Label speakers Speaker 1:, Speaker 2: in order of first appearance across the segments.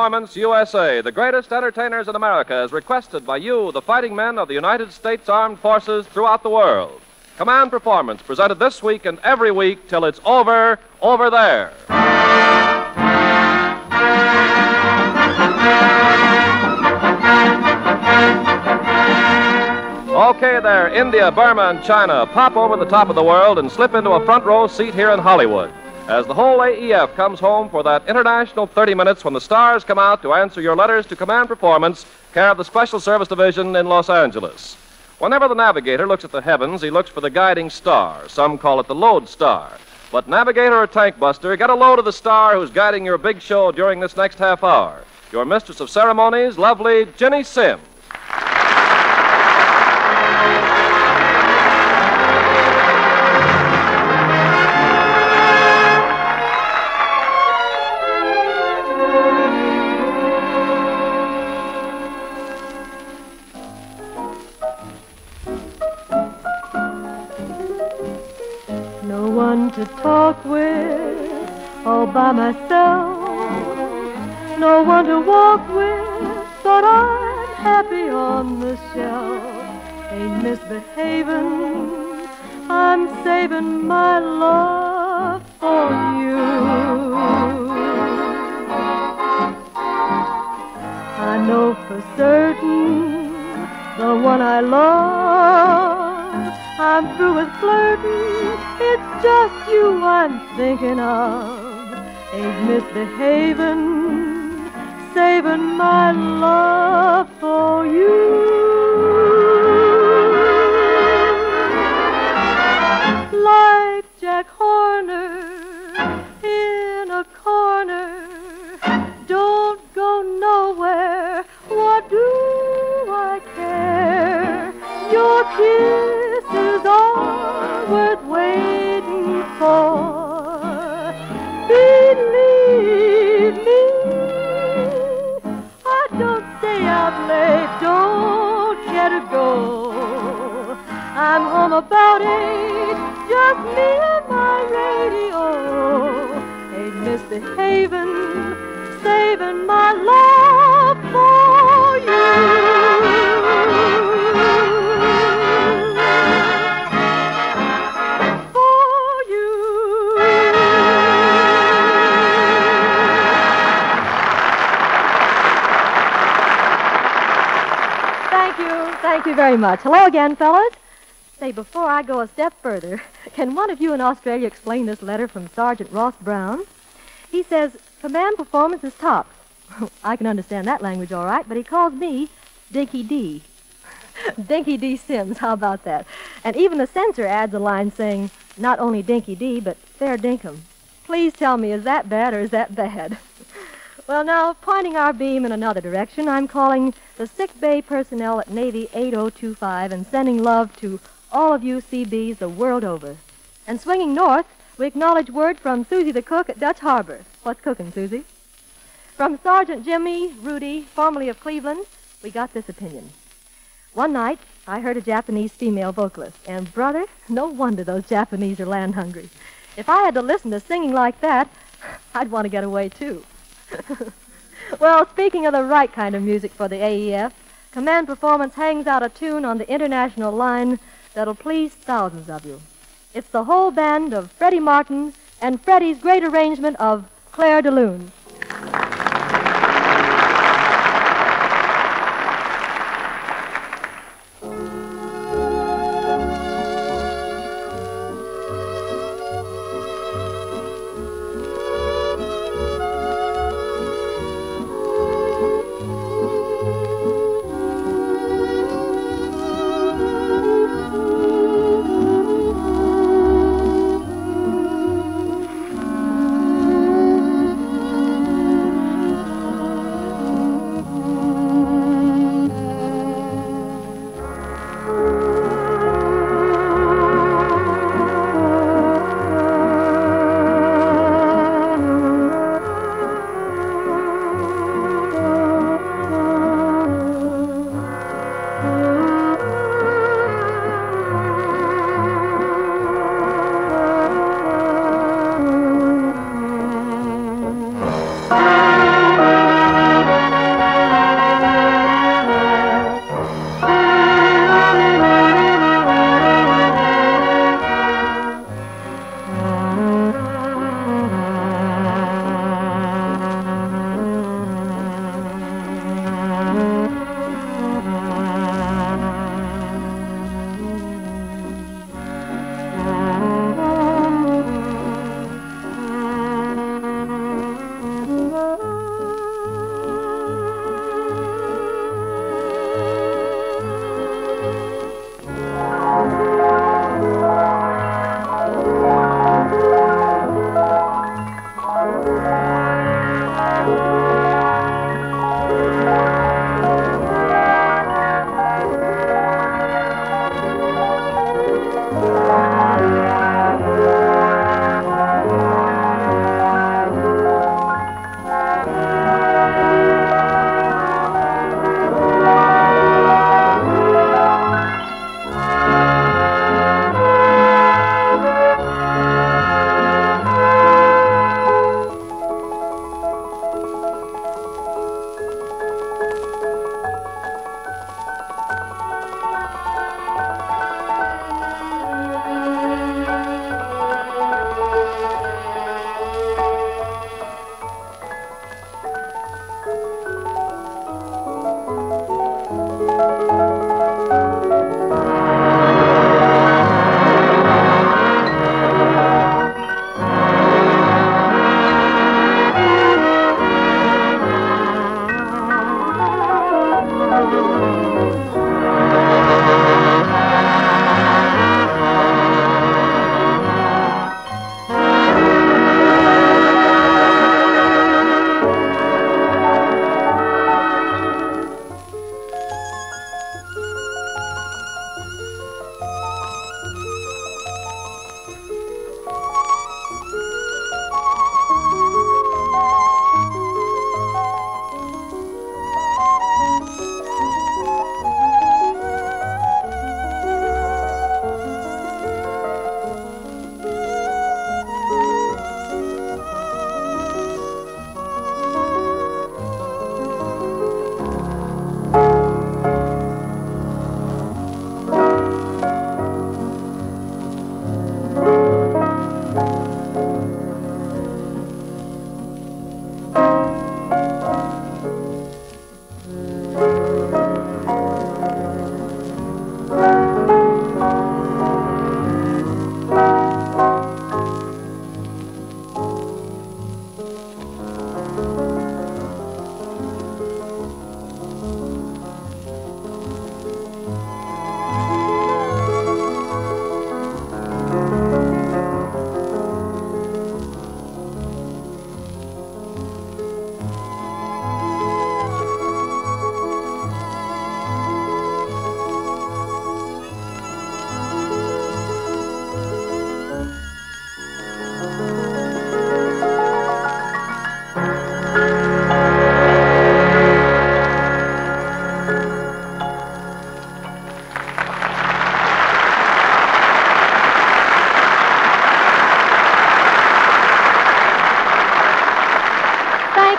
Speaker 1: Performance USA, the greatest entertainers in America, as requested by you, the fighting men of the United States Armed Forces throughout the world. Command Performance, presented this week and every week till it's over there. Okay there, India, Burma, and China, pop over the top of the world and slip into a front row seat here in Hollywood as the whole AEF comes home for that international 30 minutes when the stars come out to answer your letters to Command Performance, care of the Special Service Division in Los Angeles. Whenever the navigator looks at the heavens, he looks for the guiding star. Some call it the lodestar. But navigator or tank buster, get a load of the star who's guiding your big show during this next half hour. Your mistress of ceremonies, lovely Ginny Sims.
Speaker 2: To talk with all by myself, no one to walk with, but I'm happy on the shelf. Ain't misbehaving, I'm saving my love for you. I know for certain the one I love, I'm through with flirting, it's just you I'm thinking of. Ain't misbehaving, saving my love for you. Like Jack Horner in a corner, don't go nowhere, what do I care? Your kisses are worth waiting for. Believe me, I don't stay out late, don't care to go. I'm home about 8, just me and my radio. Ain't misbehaving, saving my love for you. Thank you very much. Hello again, fellas. Say, before I go a step further, can one of you in Australia explain this letter from Sergeant Ross Brown? He says, Command Performance is tops. I can understand that language all right, but he calls me Dinky D. Dinky D Sims, how about that? And even the censor adds a line saying, not only Dinky D, but fair dinkum. Please tell me, is that bad or is that bad? Well, now, pointing our beam in another direction, I'm calling the sick bay personnel at Navy 8025 and sending love to all of you CBs the world over. And swinging north, we acknowledge word from Susie the cook at Dutch Harbor. What's cooking, Susie? From Sergeant Jimmy Rudy, formerly of Cleveland, we got this opinion. One night, I heard a Japanese female vocalist, and brother, no wonder those Japanese are land hungry. If I had to listen to singing like that, I'd want to get away, too. Well, speaking of the right kind of music for the AEF, Command Performance hangs out a tune on the international line that'll please thousands of you. It's the whole band of Freddie Martin and Freddie's great arrangement of Claire de Lune.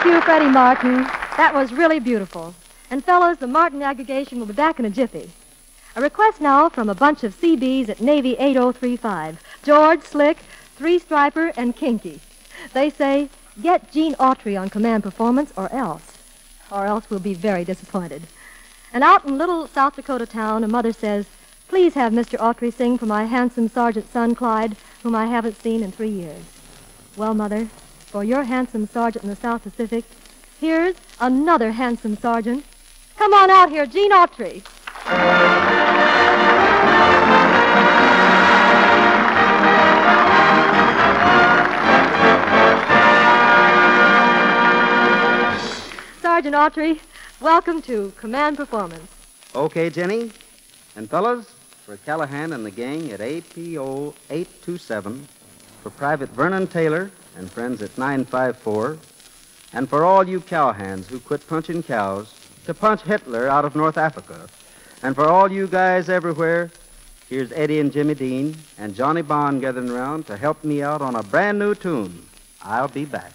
Speaker 2: Thank you, Freddie Martin. That was really beautiful. And, fellas, the Martin aggregation will be back in a jiffy. A request now from a bunch of CBs at Navy 8035. George, Slick, Three Striper, and Kinky. They say, get Gene Autry on command performance or else. Or else we'll be very disappointed. And out in little South Dakota town, a mother says, please have Mr. Autry sing for my handsome sergeant son, Clyde, whom I haven't seen in 3 years. Well, Mother, for your handsome sergeant in the South Pacific, here's another handsome sergeant. Come on out here, Gene Autry. Sergeant Autry, welcome to Command Performance.
Speaker 3: Okay, Jenny. And fellas, for Callahan and the gang at APO 827, for Private Vernon Taylor and friends at 954, and for all you cowhands who quit punching cows to punch Hitler out of North Africa, and for all you guys everywhere, here's Eddie and Jimmy Dean and Johnny Bond gathering around to help me out on a brand new tune. I'll be back.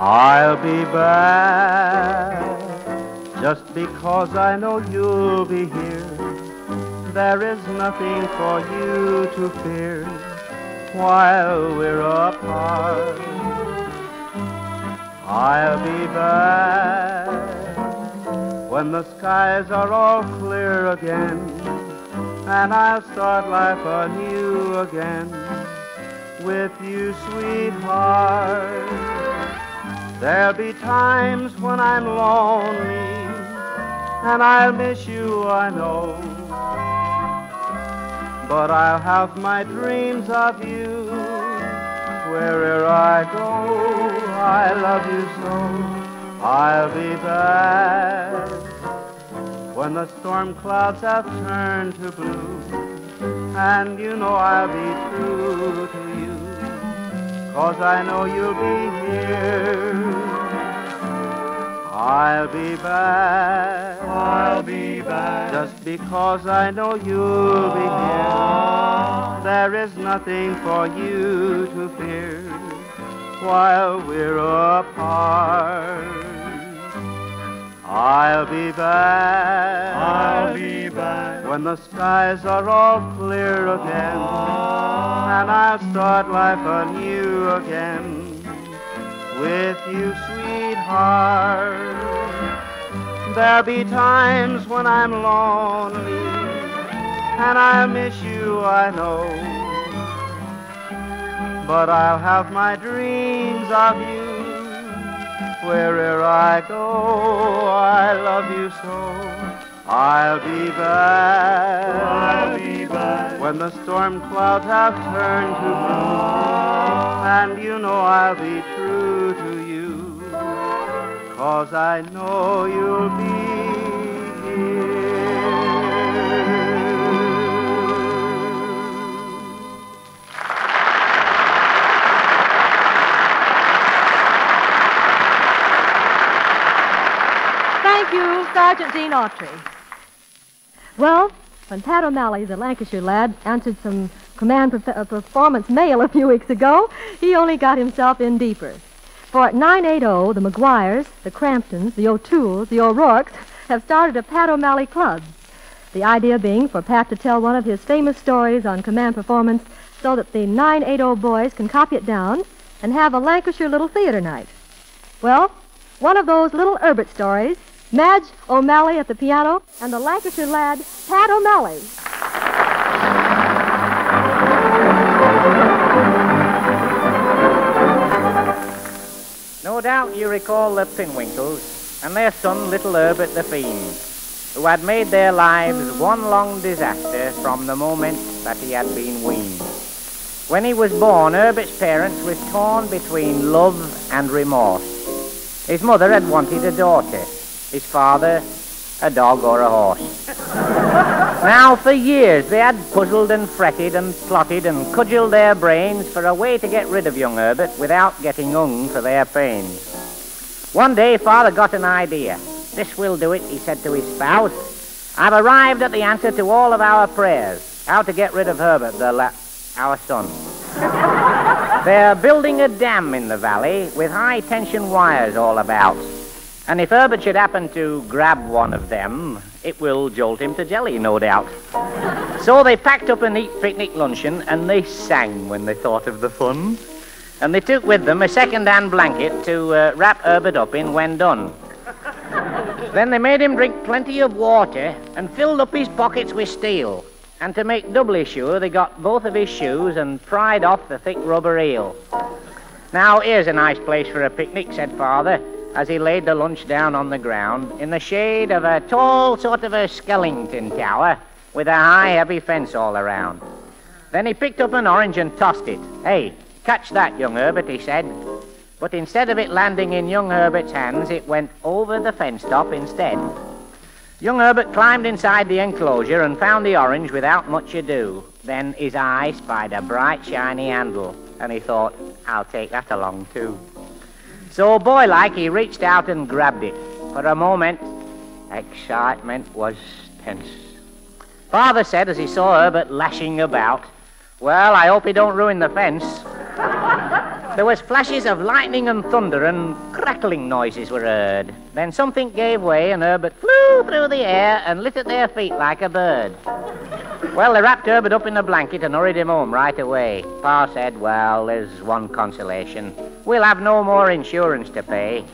Speaker 3: I'll be back just because I know you'll be here. There is nothing for you to fear while we're apart. I'll be back when the skies are all clear again, and I'll start life anew again with you, sweetheart. There'll be times when I'm lonely, and I'll miss you, I know. But I'll have my dreams of you. Wherever I go, I love you so. I'll be back when the storm clouds have turned to blue, and you know I'll be true to you, 'cause I know you'll be here. I'll be back, just because I know you'll be here. There is nothing for you to fear while we're apart. I'll be back when the skies are all clear again, and I'll start life anew again with you, sweetheart. There'll be times when I'm lonely, and I'll miss you, I know. But I'll have my dreams of you. Wherever I go, I love you so. I'll be back when the storm clouds have turned to blue, and you know I'll be true to you, 'cause I know you'll be here.
Speaker 2: Thank you, Sergeant Gene Autry. Well, when Pat O'Malley, the Lancashire lad, answered some command performance mail a few weeks ago, he only got himself in deeper. For at 980, the McGuires, the Cramptons, the O'Tooles, the O'Rourkes have started a Pat O'Malley Club. The idea being for Pat to tell one of his famous stories on command performance so that the 980 boys can copy it down and have a Lancashire little theater night. Well, one of those little Herbert stories, Madge O'Malley at the piano, and the Lancashire lad, Pat O'Malley.
Speaker 4: No doubt you recall the Pinwinkles and their son, little Herbert the Fiend, who had made their lives one long disaster from the moment that he had been weaned. When he was born, Herbert's parents were torn between love and remorse. His mother had wanted a daughter, his father a dog or a horse. Now, for years, they had puzzled and fretted and plotted and cudgelled their brains for a way to get rid of young Herbert without getting hung for their pains. One day, Father got an idea. "This will do it," he said to his spouse. "I've arrived at the answer to all of our prayers. how to get rid of Herbert, our son. They're building a dam in the valley with high-tension wires all about. And if Herbert should happen to grab one of them, it will jolt him to jelly, no doubt. So they packed up a neat picnic luncheon, and they sang when they thought of the fun. And they took with them a second-hand blanket to wrap Herbert up in when done. Then they made him drink plenty of water and filled up his pockets with steel. And to make doubly sure, they got both of his shoes and pried off the thick rubber heel. Now, here's a nice place for a picnic, said Father, as he laid the lunch down on the ground in the shade of a tall sort of a skeleton tower with a high, heavy fence all around. Then he picked up an orange and tossed it. Hey, catch that, young Herbert, he said. But instead of it landing in young Herbert's hands, it went over the fence top instead. Young Herbert climbed inside the enclosure and found the orange without much ado. Then his eye spied a bright, shiny handle, and he thought, I'll take that along too. So, boy-like, he reached out and grabbed it. For a moment, excitement was tense. Father said as he saw Herbert lashing about, well, I hope he don't ruin the fence. There was flashes of lightning and thunder, and crackling noises were heard. Then something gave way, and Herbert flew through the air and lit at their feet like a bird. Well, they wrapped Herbert up in a blanket and hurried him home right away. Pa said, well, there's one consolation. We'll have no more insurance to pay.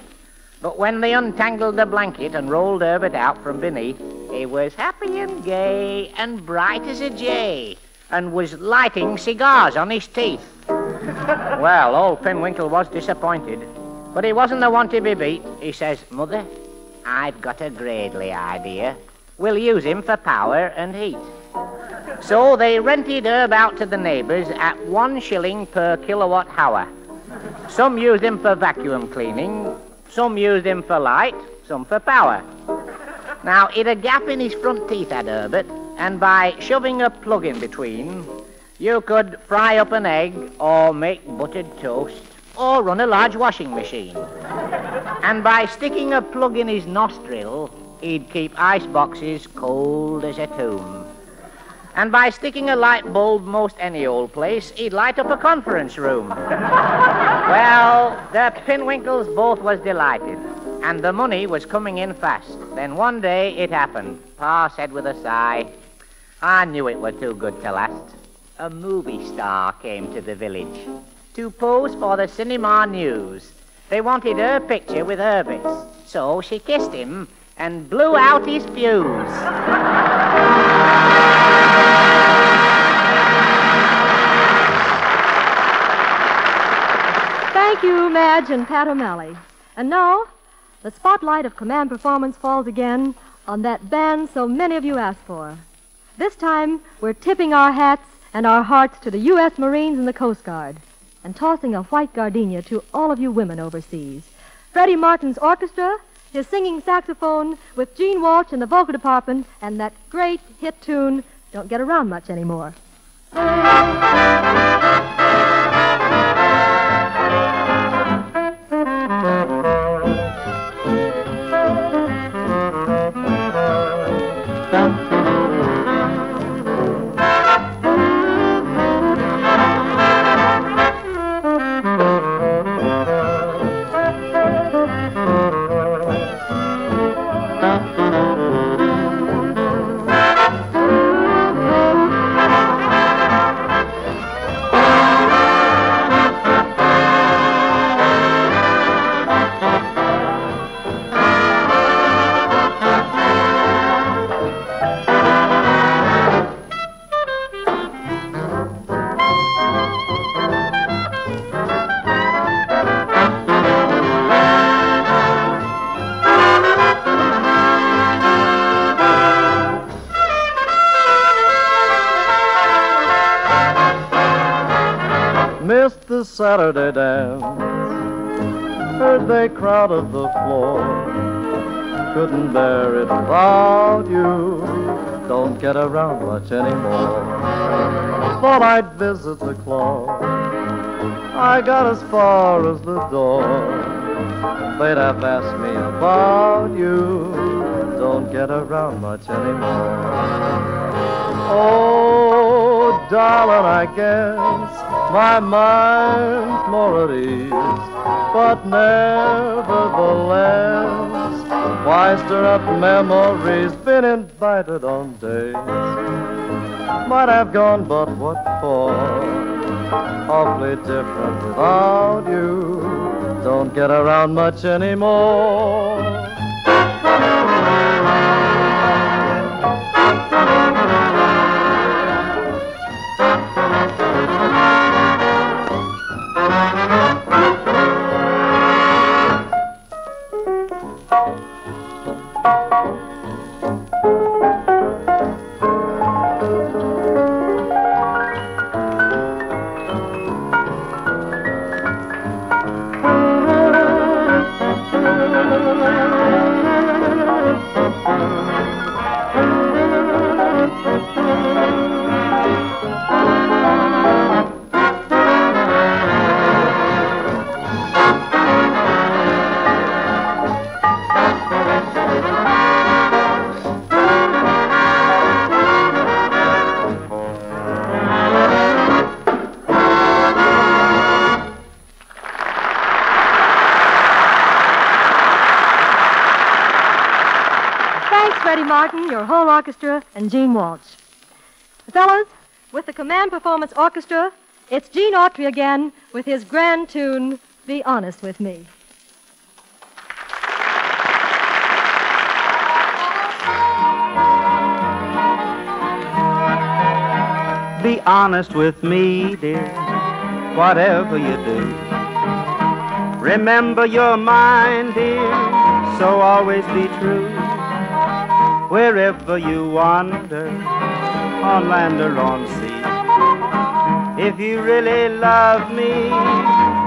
Speaker 4: But when they untangled the blanket and rolled Herbert out from beneath, he was happy and gay and bright as a jay, and was lighting cigars on his teeth. Well, old Pinwinkle was disappointed, but he wasn't the one to be beat. He says, Mother, I've got a Gradley idea. We'll use him for power and heat. So they rented Herb out to the neighbors at 1 shilling per kilowatt hour. Some used him for vacuum cleaning, some used him for light, some for power. Now, he'd a gap in his front teeth, had Herbert, and by shoving a plug in between, you could fry up an egg, or make buttered toast, or run a large washing machine. And by sticking a plug in his nostril, he'd keep ice boxes cold as a tomb. And by sticking a light bulb most any old place, he'd light up a conference room. Well, the Pinwinkles both was delighted, and the money was coming in fast. Then one day it happened. Pa said with a sigh, I knew it were too good to last. A movie star came to the village to pose for the cinema news. They wanted her picture with Herbert's, so she kissed him and blew out his fuse.
Speaker 2: Thank you, Madge and Pat O'Malley. And now, the spotlight of command performance falls again on that band so many of you asked for. This time, we're tipping our hats and our hearts to the U.S. Marines and the Coast Guard, and tossing a white gardenia to all of you women overseas. Freddie Martin's orchestra, his singing saxophone, with Gene Walsh in the vocal department, and that great hit tune, Don't Get Around Much Anymore.
Speaker 5: Missed the Saturday dance, heard they crowded the floor, couldn't bear it without you, don't get around much anymore. Thought I'd visit the club, I got as far as the door, they'd have asked me about you, don't get around much anymore. Oh, darling, I guess my mind's more at ease. But nevertheless, why stir up memories? Been invited on days might have gone, but what for? Awfully different without you. Don't get around much anymore.
Speaker 2: Freddie Martin, your whole orchestra, and Gene Walsh. Fellas, with the Command Performance Orchestra, it's Gene Autry again with his grand tune, Be Honest With Me.
Speaker 3: Be honest with me, dear, whatever you do. Remember you're mine, dear, so always be true. Wherever you wander, on land or on sea, if you really love me,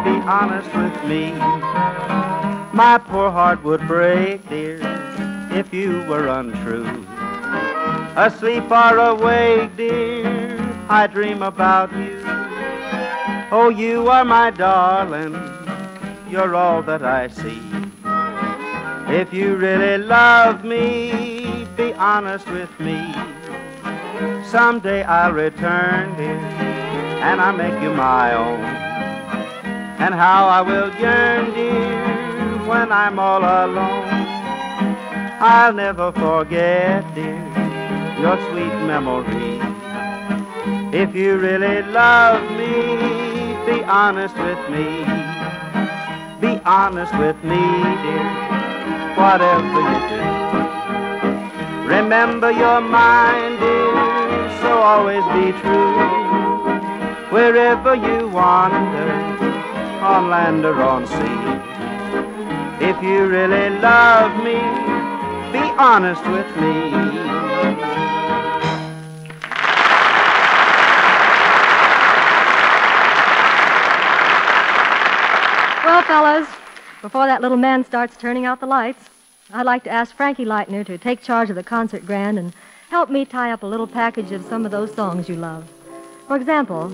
Speaker 3: be honest with me. My poor heart would break, dear, if you were untrue. Asleep or awake, dear, I dream about you. Oh, you are my darling, you're all that I see. If you really love me, be honest with me. Someday I'll return, dear, and I'll make you my own. And how I will yearn, dear, when I'm all alone. I'll never forget, dear, your sweet memory. If you really love me, be honest with me. Be honest with me, dear, whatever you do. Remember you're mine, dear, so always be true. Wherever you wander, on land or on sea, if you really love me, be honest with me.
Speaker 2: Well, fellas, before that little man starts turning out the lights, I'd like to ask Frankie Leitner to take charge of the concert grand and help me tie up a little package of some of those songs you love. For example,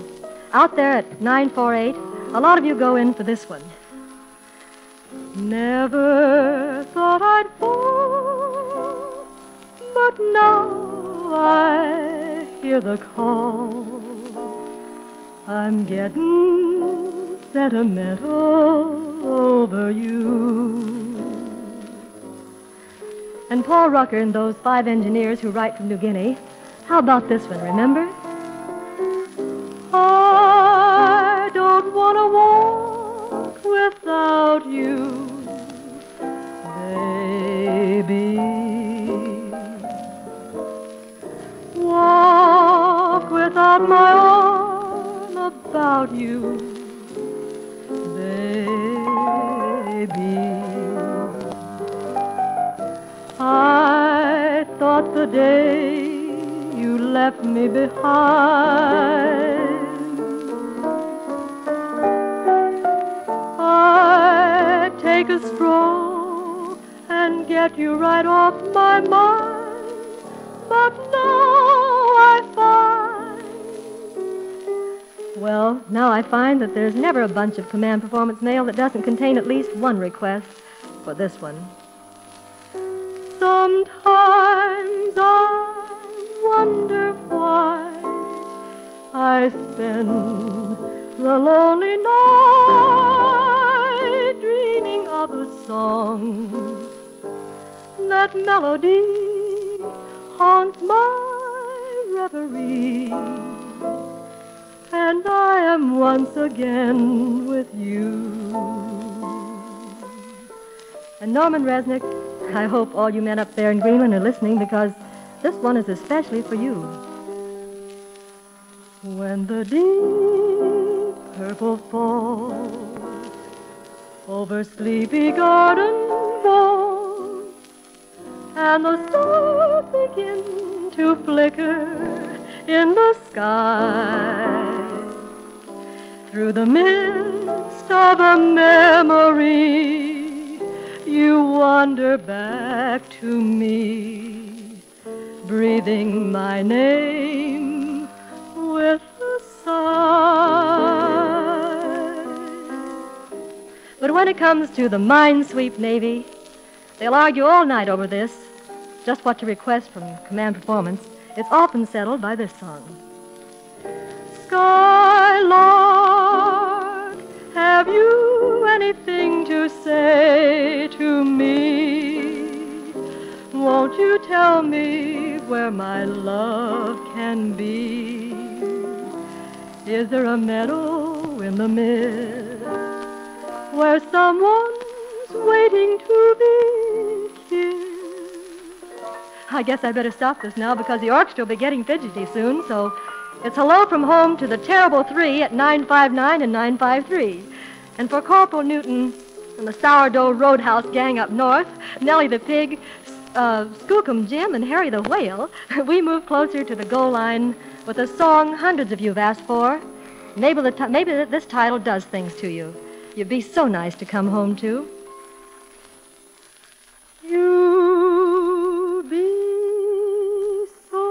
Speaker 2: out there at 948, a lot of you go in for this one. Never thought I'd fall, but now I hear the call. I'm getting sentimental over you. And Paul Rucker and those 5 engineers who write from New Guinea, how about this one, remember? I don't want to walk without you, baby. Walk without my arm about you, baby. I thought the day you left me behind, I'd take a stroll and get you right off my mind. But now I find that there's never a bunch of Command Performance mail that doesn't contain at least one request for this one. Sometimes I wonder why I I spend the lonely night dreaming of a song. That melody haunts my reverie, and I am once again with you. And Norman Resnick, I hope all you men up there in Greenland are listening, because this one is especially for you. When the deep purple falls over sleepy garden walls, and the stars begin to flicker in the sky, through the mist of a memory, you wander back to me, breathing my name with a sigh. But when it comes to the Minesweep Navy, they'll argue all night over this, just what to request from Command Performance. It's often settled by this song. Skylark, have you anything to say to me? Won't you tell me where my love can be? Is there a meadow in the mist where someone's waiting to be kissed? I guess I better stop this now, because the orchestra will be getting fidgety soon, so it's hello from home to the terrible three at 959 and 953. And for Corporal Newton and the Sourdough Roadhouse gang up north, Nellie the Pig, Skookum Jim, and Harry the Whale, we move closer to the goal line with a song hundreds of you have asked for. Maybe this title does things to you. You'd be so nice to come home to. You'd be so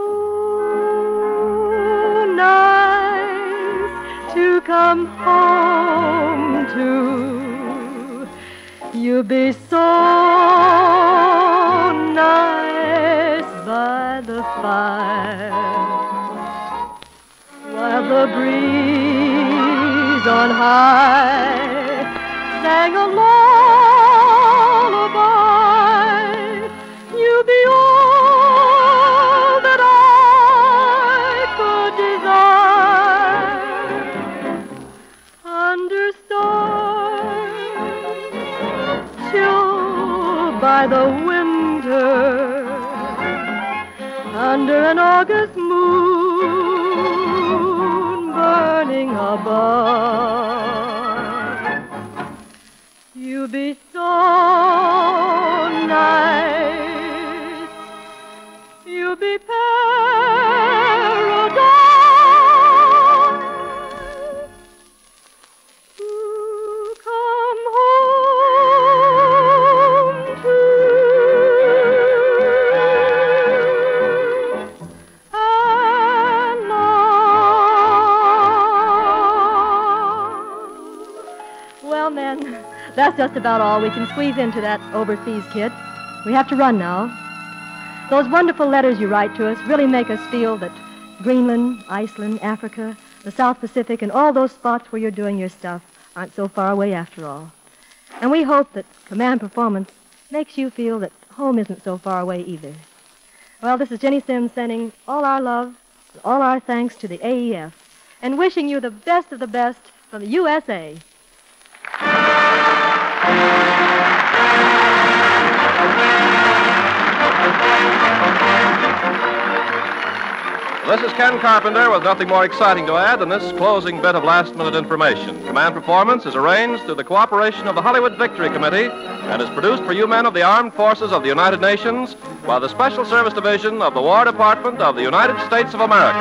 Speaker 2: nice to come home to. You'd be so nice by the fire, while the breeze on high sang a lullaby. You'd be all that I could desire, under stars chilled by the winter, under an August moon burning above. You'd be so nice, you'd be paradise to come home to. And love. Well, men, that's just about all we can squeeze into that overseas kid. We have to run now. Those wonderful letters you write to us really make us feel that Greenland, Iceland, Africa, the South Pacific, and all those spots where you're doing your stuff aren't so far away after all. And we hope that Command Performance makes you feel that home isn't so far away either. Well, this is Jenny Sims sending all our love and all our thanks to the AEF and wishing you the best of the best from the USA.
Speaker 1: This is Ken Carpenter with nothing more exciting to add than this closing bit of last-minute information. Command Performance is arranged through the cooperation of the Hollywood Victory Committee and is produced for you men of the Armed Forces of the United Nations by the Special Service Division of the War Department of the United States of America.